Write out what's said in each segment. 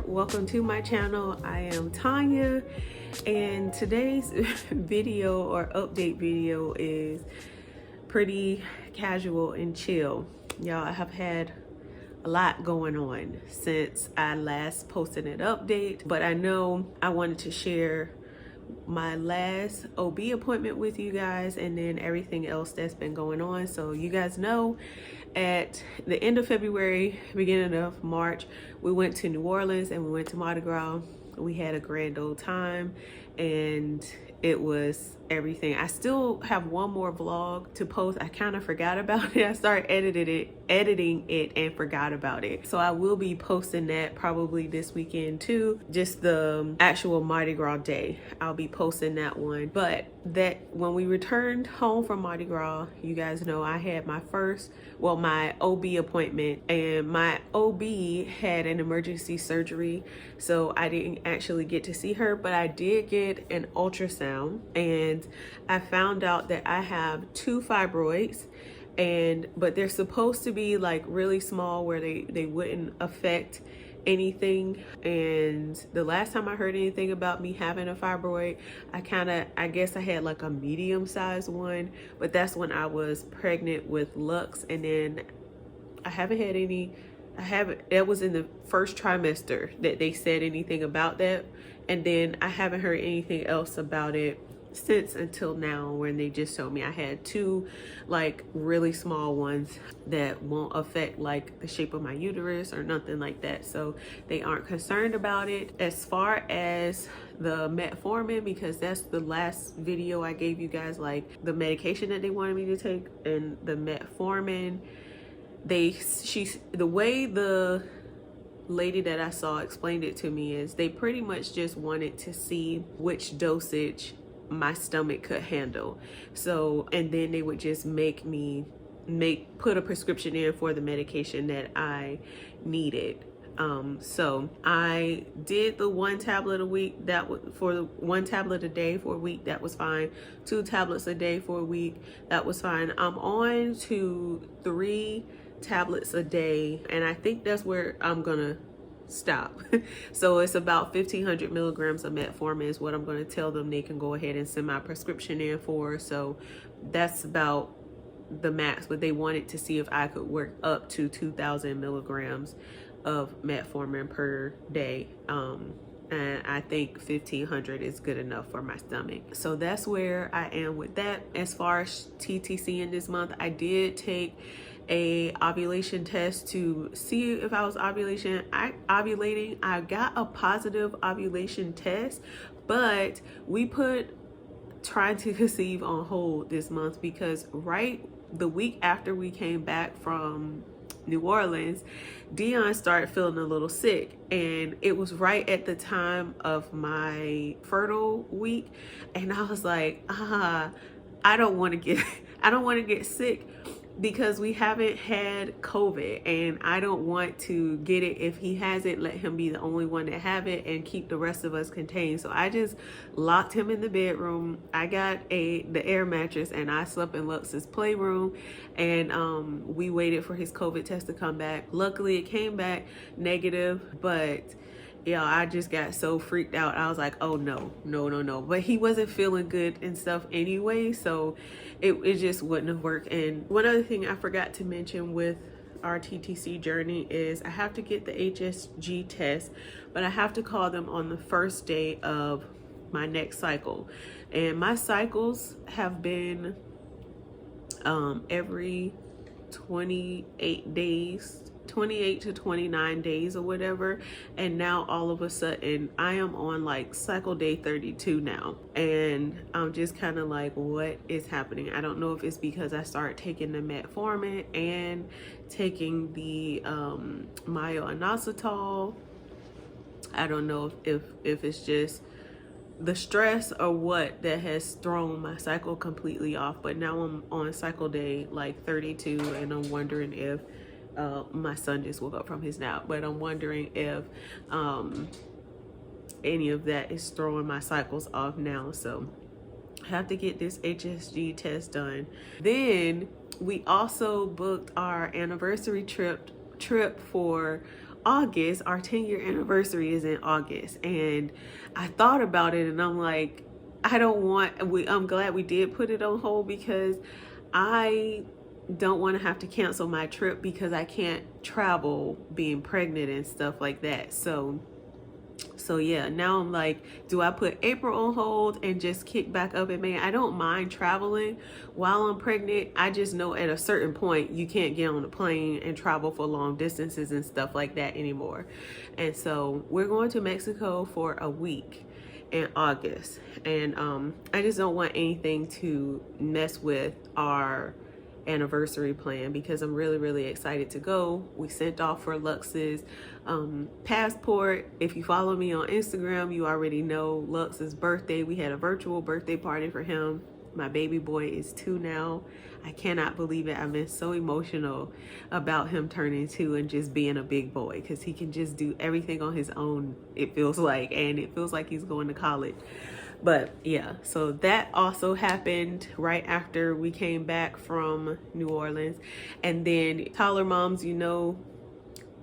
welcome to my channel. I am Tanya, and today's video or update video is pretty casual and chill. Y'all, I have had a lot going on since I last posted an update, but I know I wanted to share my last OB appointment with you guys and then everything else that's been going on. So you guys know, at the end of February, beginning of March, we went to New Orleans and we went to Mardi Gras. We had a grand old time and it was everything. I still have one more vlog to post. I kind of forgot about it. I started editing it and forgot about it. So I will be posting that probably this weekend too. Just the actual Mardi Gras day. I'll be posting that one. But that when we returned home from Mardi Gras, you guys know I had my my OB appointment, and my OB had an emergency surgery. So I didn't actually get to see her, but I did get an ultrasound and I found out that I have 2 fibroids, but they're supposed to be like really small where they wouldn't affect anything. And the last time I heard anything about me having a fibroid, I guess I had like a medium-sized one, but that's when I was pregnant with Lux'S, and then I haven't had any. That was in the first trimester that they said anything about that, and then I haven't heard anything else about it since until now, when they just told me I had 2 like really small ones that won't affect like the shape of my uterus or nothing like that. So they aren't concerned about it. As far as the metformin, because that's the last video I gave you guys, like the medication that they wanted me to take, and the metformin, the way the lady that I saw explained it to me is they pretty much just wanted to see which dosage my stomach could handle. So, and then they would just put a prescription in for the medication that I needed. So I did the 1 tablet a week. For the 1 tablet a day for a week, that was fine. 2 tablets a day for a week, that was fine. I'm on to 3 tablets a day, and I think that's where I'm gonna stop. So it's about 1,500 milligrams of metformin is what I'm going to tell them they can go ahead and send my prescription in for. So that's about the max, but they wanted to see if I could work up to 2,000 milligrams of metformin per day. And I think 1,500 is good enough for my stomach. So that's where I am with that. As far as TTC in this month, I did take a ovulation test to see if I was ovulating. I got a positive ovulation test, but we put trying to conceive on hold this month because right the week after we came back from New Orleans, Dion started feeling a little sick, and it was right at the time of my fertile week, and I was like, I don't want to get sick because we haven't had COVID, and I don't want to get it if he has it. Let him be the only one that have it and keep the rest of us contained. So I just locked him in the bedroom. I got the air mattress and I slept in Lux'S playroom, and we waited for his COVID test to come back. Luckily it came back negative, but yeah, I just got so freaked out. I was like, oh no. But he wasn't feeling good and stuff anyway, so it just wouldn't have worked. And one other thing I forgot to mention with our TTC journey is I have to get the HSG test, but I have to call them on the first day of my next cycle. And my cycles have been every 28 to 29 days or whatever, and now all of a sudden I am on like cycle day 32 now, and I'm just kind of like, what is happening? I don't know if it's because I started taking the metformin and taking the myo-inositol. I don't know if it's just the stress or what that has thrown my cycle completely off, but now I'm on cycle day like 32, and I'm wondering if my son just woke up from his nap, but I'm wondering if any of that is throwing my cycles off now. So I have to get this HSG test done. Then we also booked our anniversary trip for August. Our 10-year anniversary is in August. And I thought about it and I'm like, I'm glad we did put it on hold, because I don't want to have to cancel my trip because I can't travel being pregnant and stuff like that. So yeah, now I'm like, do I put April on hold and just kick back up in May? I don't mind traveling while I'm pregnant. I just know at a certain point you can't get on a plane and travel for long distances and stuff like that anymore. And so we're going to Mexico for a week in August, and I just don't want anything to mess with our anniversary plan, because I'm really excited to go. We sent off for Lux'S passport. If you follow me on Instagram, you already know Lux'S birthday. We had a virtual birthday party for him. My baby boy is 2 now. I cannot believe it. I've been so emotional about him turning 2 and just being a big boy, because he can just do everything on his own, it feels like, and it feels like he's going to college. But yeah, so that also happened right after we came back from New Orleans. And then toddler moms, you know,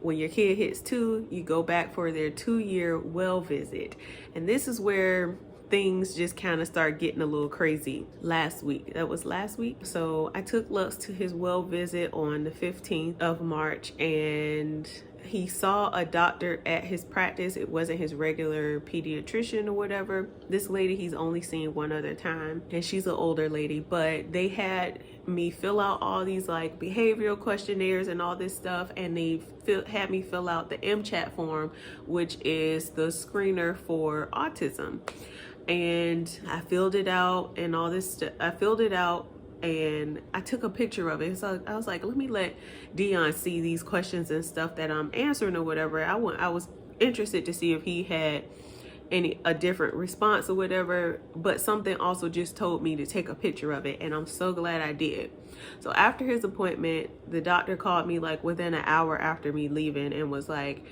when your kid hits 2, you go back for their 2-year well visit. And this is where things just kind of start getting a little crazy last week. That was last week. So I took Lux to his well visit on the 15th of March, and he saw a doctor at his practice. It wasn't his regular pediatrician or whatever. This lady he's only seen one other time, and she's an older lady, but they had me fill out all these like behavioral questionnaires and all this stuff, and they had me fill out the MChat form, which is the screener for autism. And I filled it out and all this stuff. I filled it out and I took a picture of it. So I was like, let me let Dion see these questions and stuff that I'm answering or whatever. I was interested to see if he had a different response or whatever, but something also just told me to take a picture of it, and I'm so glad I did. So after his appointment, the doctor called me like within an hour after me leaving and was like,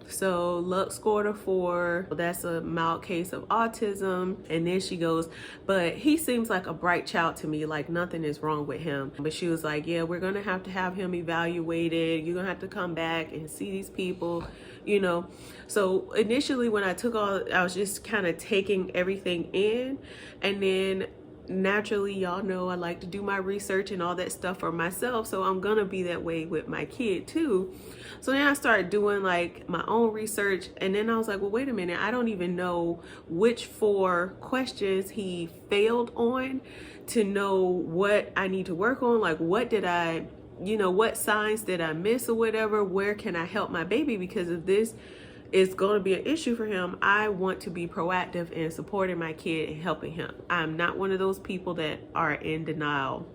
so Lux scored a 4. That's a mild case of autism. And then she goes, but he seems like a bright child to me, like nothing is wrong with him. But she was like, yeah, we're gonna have to have him evaluated. You're gonna have to come back and see these people, you know. So initially when I took I was just kind of taking everything in, and then naturally, y'all know I like to do my research and all that stuff for myself, so I'm gonna be that way with my kid too. So then I started doing like my own research, and then I was like, well, wait a minute, I don't even know which 4 questions he failed on to know what I need to work on. Like, what did I, you know, what signs did I miss or whatever? Where can I help my baby? Because if this is going to be an issue for him, I want to be proactive in supporting my kid and helping him. I'm not one of those people that are in denial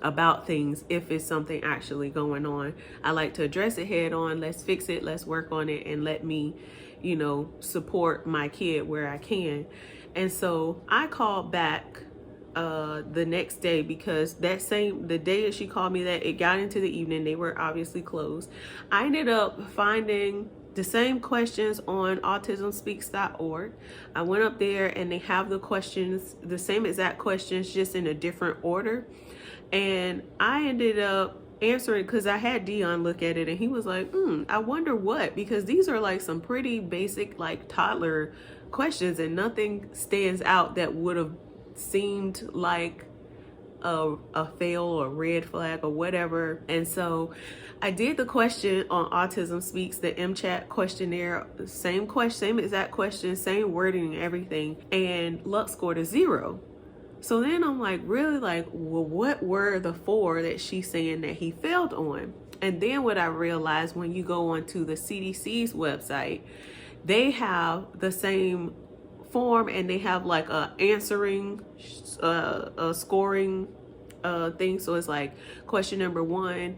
about things if it's something actually going on. I like to address it head on. Let's fix it, let's work on it, and let me, you know, support my kid where I can. And so I called back the next day, because the day that she called me, that it got into the evening, they were obviously closed. I ended up finding the same questions on autismspeaks.org. I went up there and they have the questions, the same exact questions, just in a different order. And I ended up answering, because I had Dion look at it and he was like, I wonder what, because these are like some pretty basic like toddler questions, and nothing stands out that would have seemed like a fail or red flag or whatever. And so I did the question on Autism Speaks, the MChat questionnaire, same exact question, same wording and everything, and Lux scored a 0. So then I'm like, really, like, well, what were the 4 that she's saying that he failed on? And then what I realized, when you go onto the CDC's website, they have the same form, and they have like a answering, a scoring thing. So it's like question number 1,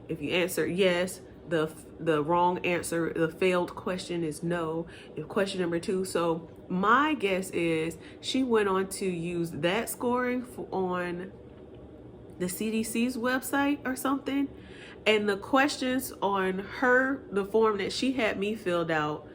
if you answer yes, the wrong answer, the failed question is no. If question number 2, so my guess is she went on to use that scoring on the CDC's website or something, and the questions on the form that she had me filled out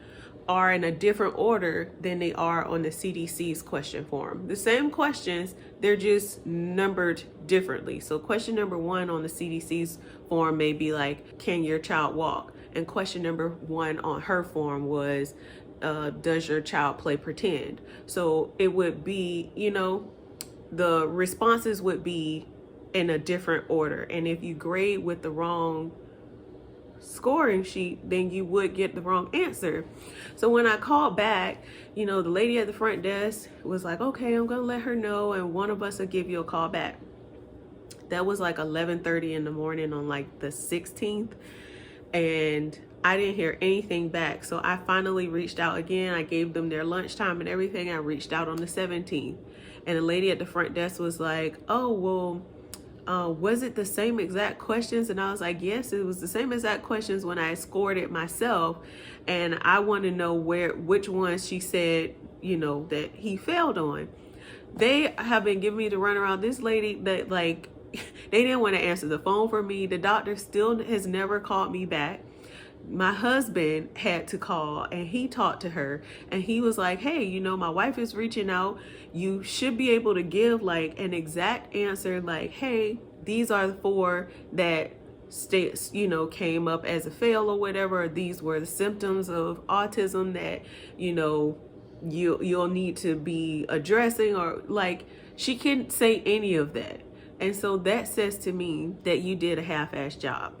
are in a different order than they are on the CDC's question form. The same questions, they're just numbered differently. So question number 1 on the CDC's form may be like, can your child walk? And question number 1 on her form was, does your child play pretend? So it would be, you know, the responses would be in a different order. And if you grade with the wrong scoring sheet, then you would get the wrong answer. So when I called back, you know, the lady at the front desk was like, okay, I'm gonna let her know, and one of us will give you a call back. That was like 11:30 in the morning on like the 16th, and I didn't hear anything back. So I finally reached out again. I gave them their lunchtime and everything. I reached out on the 17th, and the lady at the front desk was like, oh, well, was it the same exact questions? And I was like, yes, it was the same exact questions when I scored it myself. And I want to know which ones she said, you know, that he failed on. They have been giving me the runaround. This lady that, like, they didn't want to answer the phone for me. The doctor still has never called me back. My husband had to call, and he talked to her, and he was like, hey, you know, my wife is reaching out. You should be able to give like an exact answer, like, hey, these are the 4 that states, you know, came up as a fail or whatever. These were the symptoms of autism that, you know, you'll need to be addressing, or like, she couldn't say any of that. And so that says to me that you did a half-ass job.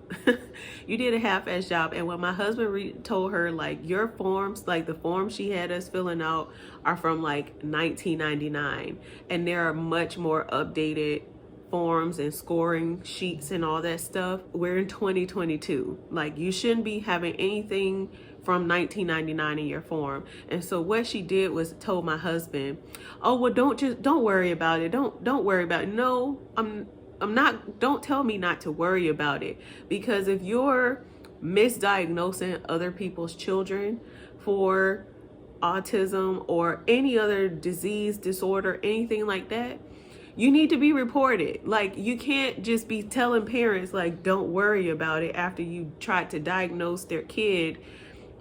You did a half-ass job. And when my husband told her, like, your forms, like the forms she had us filling out are from like 1999. And there are much more updated forms and scoring sheets and all that stuff. We're in 2022. Like, you shouldn't be having anything from 1999 in your form. And so what she did was told my husband, oh, well, don't worry about it. Don't worry about it. No, I'm not, don't tell me not to worry about it. Because if you're misdiagnosing other people's children for autism or any other disease, disorder, anything like that, you need to be reported. Like, you can't just be telling parents, like, don't worry about it after you tried to diagnose their kid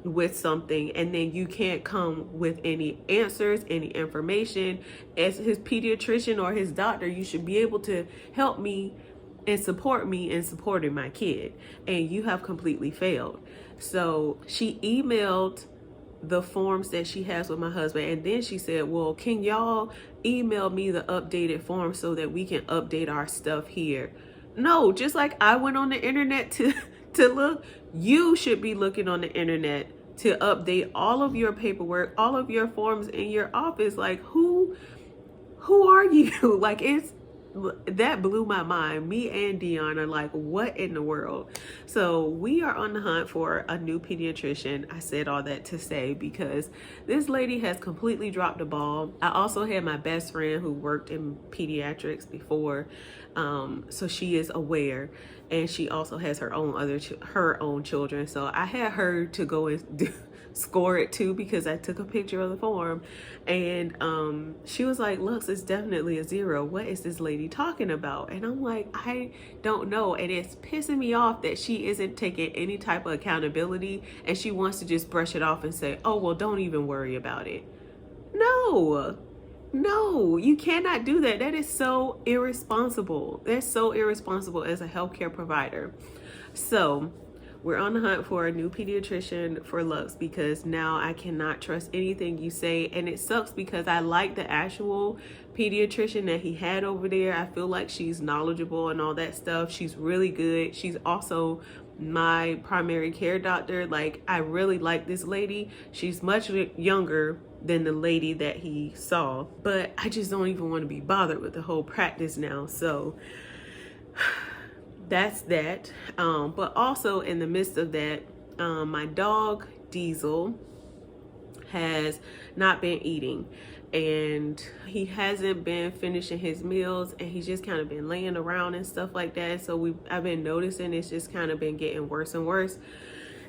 with something, and then you can't come with any answers, any information. As his pediatrician or his doctor, you should be able to help me and support me in supporting my kid, and you have completely failed. So she emailed the forms that she has with my husband, and then she said, well, can y'all email me the updated forms so that we can update our stuff here? No, just like I went on the internet to look, you should be looking on the internet to update all of your paperwork, all of your forms in your office. Like, who are you? Like, that blew my mind. Me and Dion are like, what in the world? So we are on the hunt for a new pediatrician. I said all that to say because this lady has completely dropped the ball. I also had my best friend who worked in pediatrics before, so she is aware, and she also has her own children. So I had her to go and score it too, because I took a picture of the form, and she was like, Lux, it's definitely a 0. What is this lady talking about? And I'm like, I don't know. And it's pissing me off that she isn't taking any type of accountability, and she wants to just brush it off and say, oh, well, don't even worry about it. No, you cannot do that. That is so irresponsible. That's so irresponsible as a healthcare provider. So we're on the hunt for a new pediatrician for Lux, because now I cannot trust anything you say. And it sucks because I like the actual pediatrician that he had over there. I feel like she's knowledgeable and all that stuff. She's really good. She's also my primary care doctor. Like, I really like this lady. She's much younger than the lady that he saw, but I just don't even want to be bothered with the whole practice now. So that's that. But also in the midst of that, my dog Diesel has not been eating, and he hasn't been finishing his meals, and he's just kind of been laying around and stuff like that. So I've been noticing it's just kind of been getting worse and worse.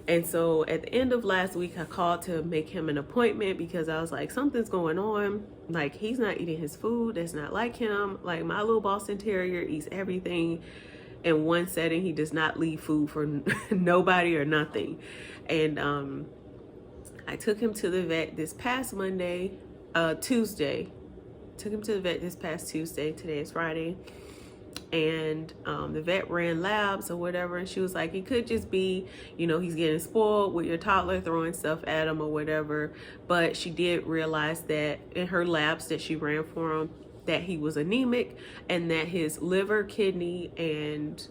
And so at the end of last week, I called to make him an appointment, because I was like, something's going on. Like, he's not eating his food. That's not like him. Like, my little Boston Terrier eats everything in one setting. He does not leave food for nobody or nothing. And I took him to the vet this past Tuesday. Took him to the vet this past Tuesday. Today is Friday. and the vet ran labs or whatever, and she was like, it could just be, you know, he's getting spoiled with your toddler throwing stuff at him or whatever. But she did realize that in her labs that she ran for him, that he was anemic, and that his liver, kidney, and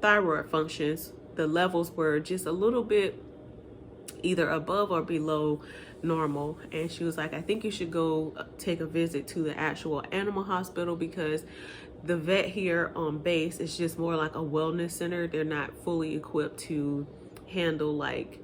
thyroid functions, the levels were just a little bit either above or below normal. And she was like, I think you should go take a visit to the actual animal hospital, because the vet here on base is just more like a wellness center. They're not fully equipped to handle like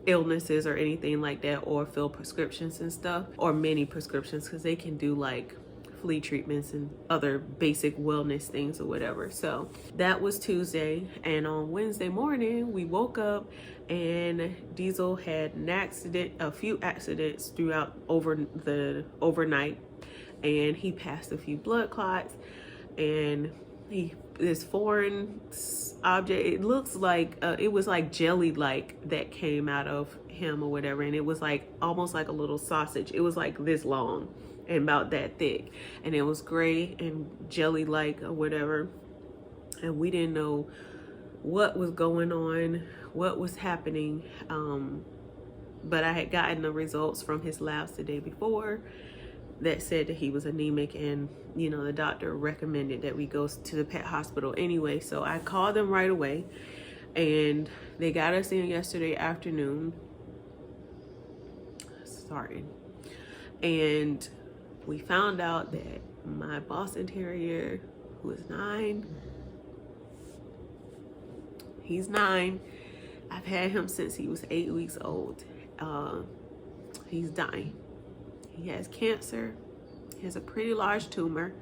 illnesses or anything like that, or fill prescriptions and stuff, or many prescriptions, because they can do like flea treatments and other basic wellness things or whatever. So that was Tuesday, and on Wednesday morning we woke up and Diesel had a few accidents throughout overnight, and he passed a few blood clots, and this foreign object, it looks like it was like jelly like that came out of him or whatever, and it was like almost like a little sausage. It was like this long and about that thick, and it was gray and jelly like or whatever, and we didn't know what was going on, what was happening, but I had gotten the results from his labs the day before that said that he was anemic, and you know, the doctor recommended that we go to the pet hospital anyway. So I called them right away, and they got us in yesterday afternoon. And we found out that my Boston Terrier, who is 9, he's 9, I've had him since he was 8 weeks old, he's dying. He has cancer. He has a pretty large tumor.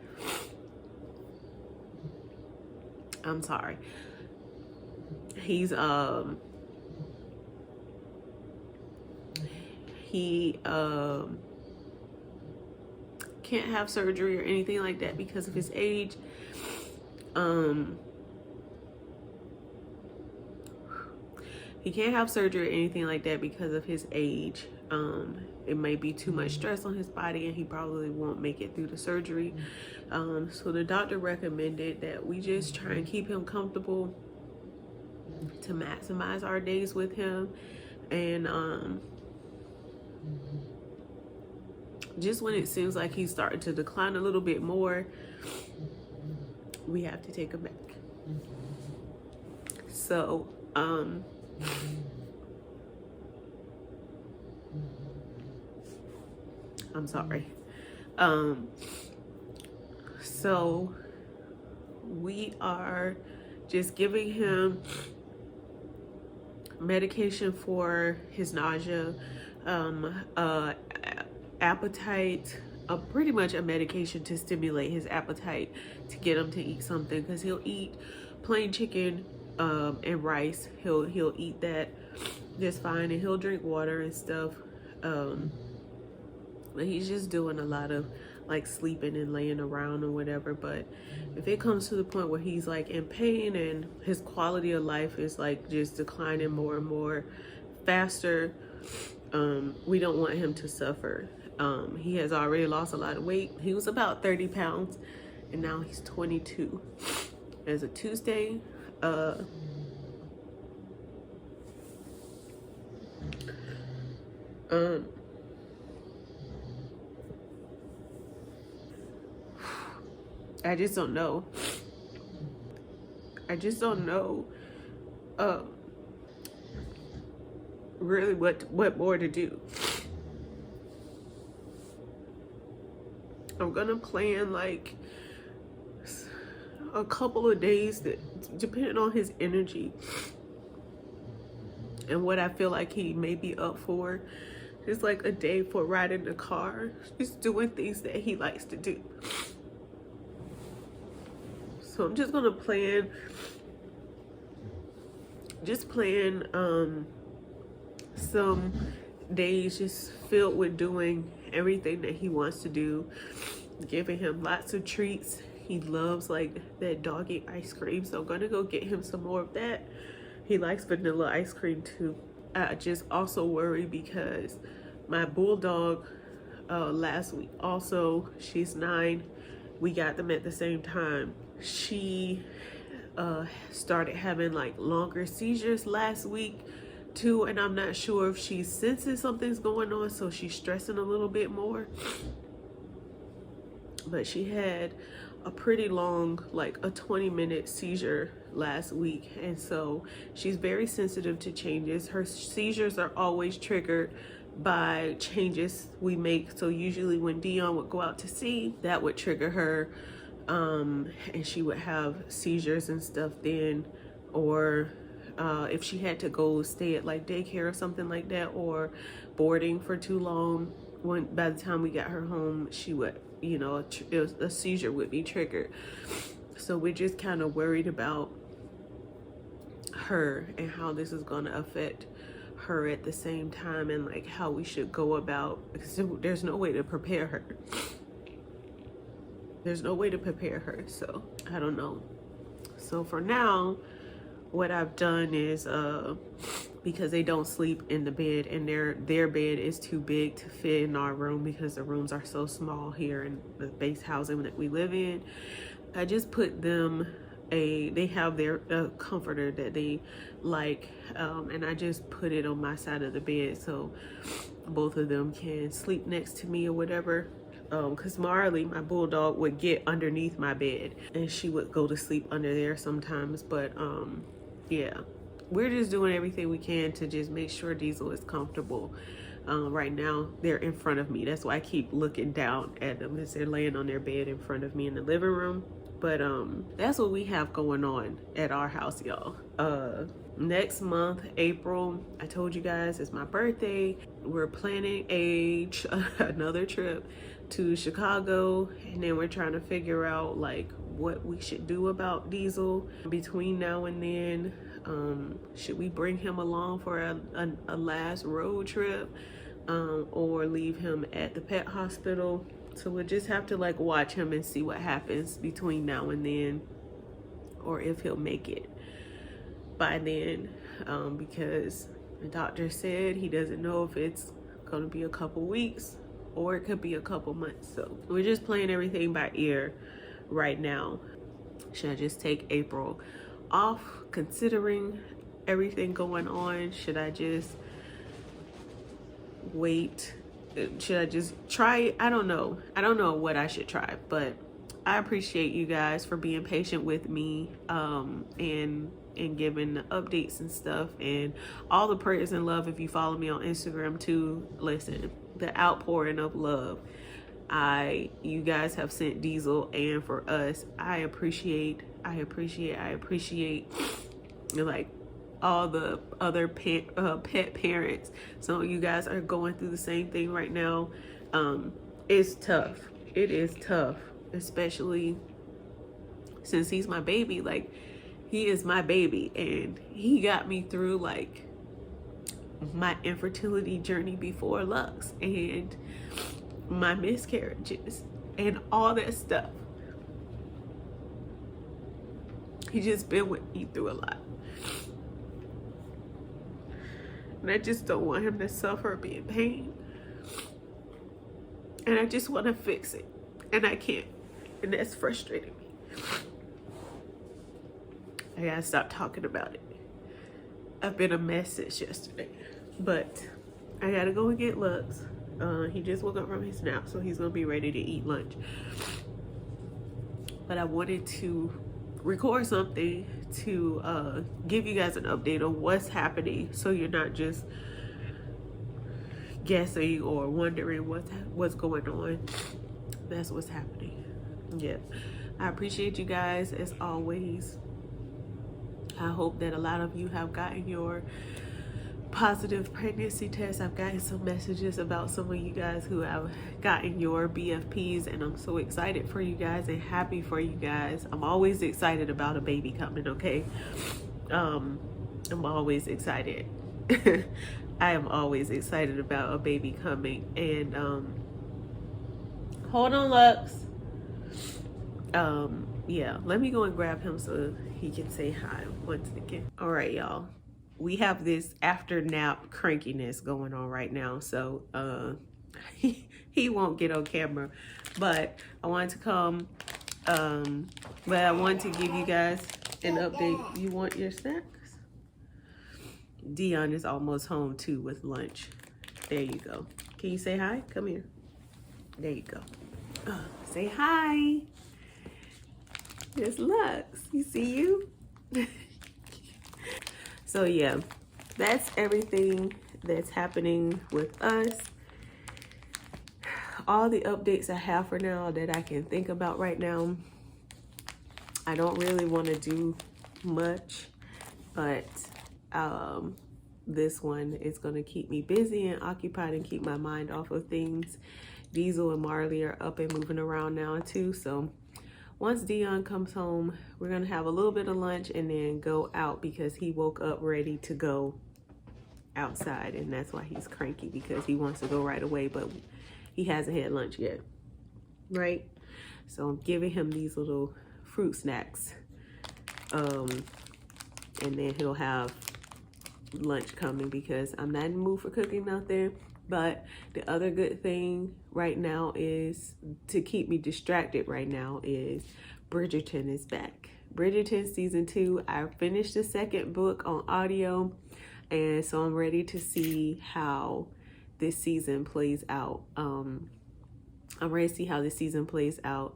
I'm sorry. He's he can't have surgery or anything like that because of his age. He can't have surgery or anything like that because of his age. It may be too much stress on his body, and he probably won't make it through the surgery. So the doctor recommended that we just try and keep him comfortable to maximize our days with him. And just when it seems like he's starting to decline a little bit more, we have to take him back. So I'm sorry. So we are just giving him medication for his nausea, appetite, pretty much a medication to stimulate his appetite, to get him to eat something, because he'll eat plain chicken and rice. He'll eat that just fine, and he'll drink water and stuff. But he's just doing a lot of like sleeping and laying around or whatever. But if it comes to the point where he's like in pain and his quality of life is like just declining more and more faster, we don't want him to suffer. He has already lost a lot of weight. He was about 30 pounds and now he's 22. As of Tuesday, I just don't know. Really what more to do. I'm gonna plan like a couple of days, that depending on his energy and what I feel like he may be up for. Just like a day for riding the car, just doing things that he likes to do. So I'm just gonna plan some days just filled with doing everything that he wants to do, giving him lots of treats. He loves like that doggy ice cream, so I'm gonna go get him some more of that. He likes vanilla ice cream too. I just also worry because my bulldog last week also, she's 9, we got them at the same time. She started having like longer seizures last week too, and I'm not sure if she senses something's going on, so she's stressing a little bit more. But she had a pretty long, like a 20-minute seizure last week, and so she's very sensitive to changes. Her seizures are always triggered by changes we make. So usually when Dion would go out to sea, that would trigger her, and she would have seizures and stuff then. Or if she had to go stay at like daycare or something like that, or boarding for too long, by the time we got her home, she would, you know, a seizure would be triggered. So we're just kind of worried about her and how this is going to affect her at the same time, and like how we should go about, because there's no way to prepare her. There's no way to prepare her. So I don't know. So for now, what I've done is, because they don't sleep in the bed, and their bed is too big to fit in our room because the rooms are so small here in the base housing that we live in, I just put them they have their comforter that they like, and I just put it on my side of the bed so both of them can sleep next to me or whatever. Because Marley, my bulldog, would get underneath my bed and she would go to sleep under there sometimes. But yeah, we're just doing everything we can to just make sure Diesel is comfortable. Right now they're in front of me, that's why I keep looking down at them as they're laying on their bed in front of me in the living room. But that's what we have going on at our house, y'all. Next month, April, I told you guys, it's my birthday. We're planning another trip to Chicago, and then we're trying to figure out like what we should do about Diesel between now and then. Should we bring him along for a last road trip, or leave him at the pet hospital? So we'll just have to like watch him and see what happens between now and then, or if he'll make it by then, because the doctor said he doesn't know if it's going to be a couple weeks or it could be a couple months. So we're just playing everything by ear right now. Should I just take April off considering everything going on? Should I just wait? Should I just try it? I don't know what I should try, but I appreciate you guys for being patient with me, and giving the updates and stuff, and all the prayers and love. If you follow me on Instagram too, listen, the outpouring of love you guys have sent Diesel and for us, I appreciate like all the other pet parents. So you guys are going through the same thing right now. It's tough. It is tough, especially since he's my baby. Like, he is my baby, and he got me through like my infertility journey before Lux and my miscarriages and all that stuff. He just been with me through a lot. And I just don't want him to suffer or be in pain. And I just want to fix it. And I can't. And that's frustrating me. I gotta stop talking about it. I've been a mess since yesterday. But I gotta go and get Lux. He just woke up from his nap, so he's gonna be ready to eat lunch. But I wanted to record something to give you guys an update on what's happening, so you're not just guessing or wondering what's going on. That's what's happening. Yeah, I appreciate you guys as always. I hope that a lot of you have gotten your positive pregnancy test. I've gotten some messages about some of you guys who have gotten your BFPs, and I'm so excited for you guys and happy for you guys. I'm always excited about a baby coming, okay? I'm always excited. I am always excited about a baby coming. And hold on, Lux. Yeah, let me go and grab him so he can say hi once again. All right, y'all. We have this after nap crankiness going on right now. So he won't get on camera, but I wanted to come, but I want to give you guys an update. You want your snacks? Dion is almost home too with lunch. There you go. Can you say hi? Come here. There you go. Say hi. It's Lux. You see you? So yeah, that's everything that's happening with us. All the updates I have for now that I can think about right now. I don't really want to do much, but this one is going to keep me busy and occupied and keep my mind off of things. Diesel and Marley are up and moving around now too, so once Dion comes home, we're going to have a little bit of lunch and then go out because he woke up ready to go outside, and that's why he's cranky, because he wants to go right away, but he hasn't had lunch yet, right? So I'm giving him these little fruit snacks, and then he'll have lunch coming because I'm not in the mood for cooking nothing. But the other good thing right now is, to keep me distracted right now, is Bridgerton is back. Bridgerton season 2. I finished the second book on audio, and so I'm ready to see how this season plays out. I'm ready to see how this season plays out.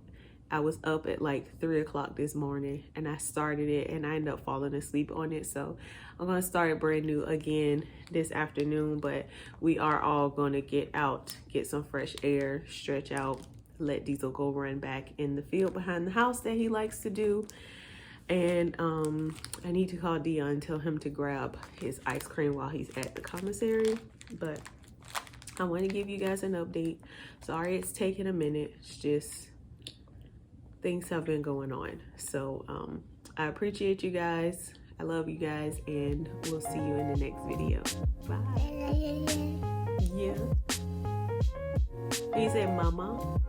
I was up at like 3 o'clock this morning and I started it, and I ended up falling asleep on it. So I'm going to start brand new again this afternoon, but we are all going to get out, get some fresh air, stretch out, let Diesel go run back in the field behind the house that he likes to do. And I need to call Dion and tell him to grab his ice cream while he's at the commissary. But I want to give you guys an update. Sorry it's taking a minute. It's just things have been going on. So I appreciate you guys. I love you guys, and we'll see you in the next video. Bye. Yeah. Can you say mama?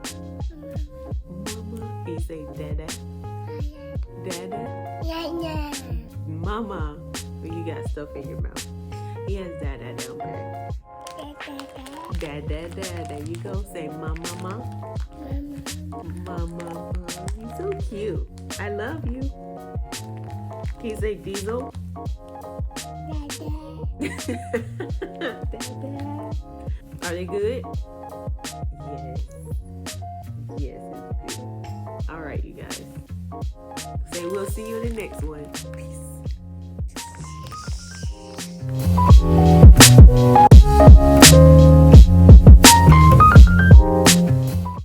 Mama. Can you say dada? Dada? Yeah. Mama. Well, you got stuff in your mouth. He has dada down there. Dada. There you go. Say mama, mama. Mama. You're so cute. I love you. Can you say Diesel? Dada. Are they good? Yes. Yes, it's good. All right, you guys. Say we'll see you in the next one. Peace.